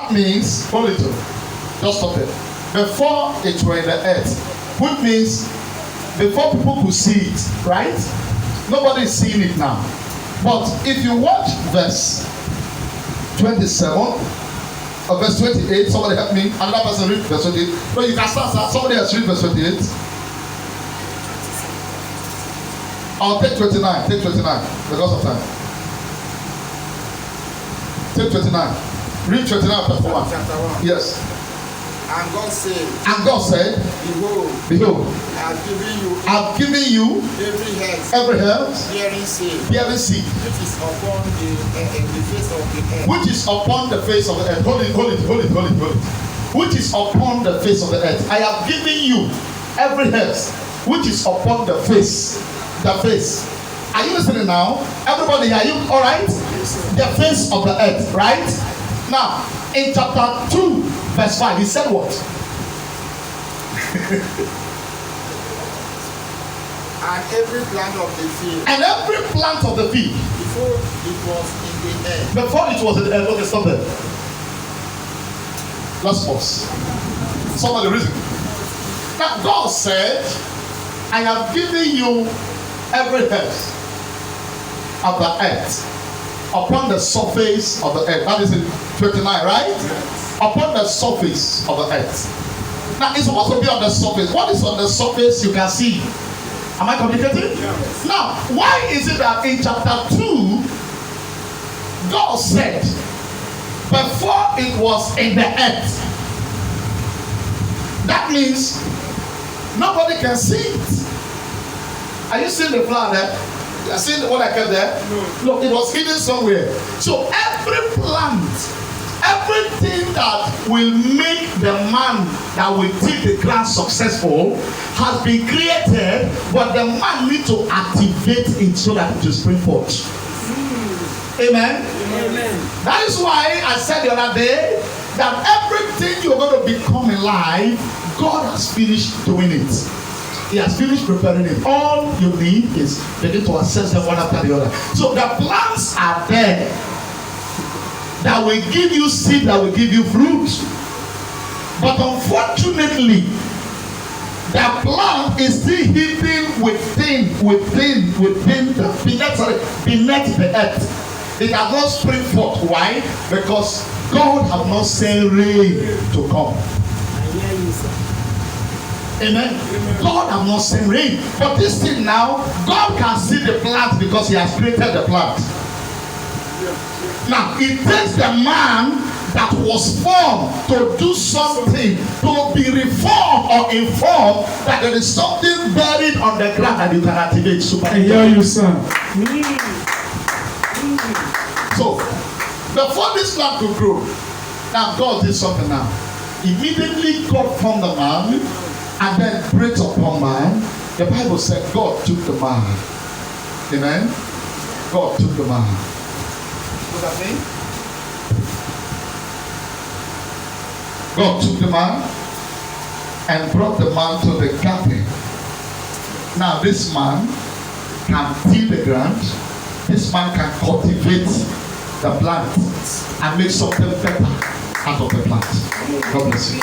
Before means, hold it, just stop it. Before it were in the earth, which means before people could see it, right? Nobody is seeing it now. But if you watch verse 27 or verse 28, somebody help me. Another person read verse 28. No, you can start. Somebody else read verse 28. I'll take 29. Take 29 because of time. Take 29. Read 29 chapter 1. Yes. And God said, Behold, I have given you every herb bearing seed, which is upon the face of the earth. Which is upon the face of the earth. Hold it. Which is upon the face of the earth. I have given you every herb which is upon the face. The face. Are you listening now? Everybody, are you all right? The face of the earth, right? Now, in chapter 2, verse 5, he said what? And every plant of the field. And every plant of the field. Before it was in the earth. Before it was in the earth. Okay, stop there. Let's pause. Somebody reason. Now, God said, I have given you every herb of the earth upon the surface of the earth. That is in 29, right? Yes. Upon the surface of the earth. Now, it's supposed to be on the surface. What is on the surface you can see? Am I communicating? Yes. Now, why is it that in chapter 2, God said, before it was in the earth? That means nobody can see it. Are you seeing the flower there? You are seeing what I kept there? No. Look, it was hidden somewhere. So every plant, everything that will make the man that will take the ground successful has been created, but the man needs to activate it so that it will spring forth. Amen? Amen. That is why I said the other day that everything you're going to become in life, God has finished doing it. He has finished preparing it. All you need is begin to assess them one after the other. So the plants are there that will give you seed, that will give you fruit. But unfortunately, the plant is still hidden within beneath the earth. It has not spring forth. Why? Because God has not sent rain to come. Amen. God has not sent rain. But this thing now, God can see the plant because He has created the plant. Now, it takes the man that was formed to do something, to be reformed or informed that there is something buried on the ground that you can activate. I hear you, son. So, before this plant could grow, now God did something now. Immediately God formed the man and then breathed upon man. The Bible said God took the man. Amen? God took the man. What does that mean? God took the man and brought the man to the garden. Now this man can till the ground. This man can cultivate the plant and make something better out of the plant. God bless you.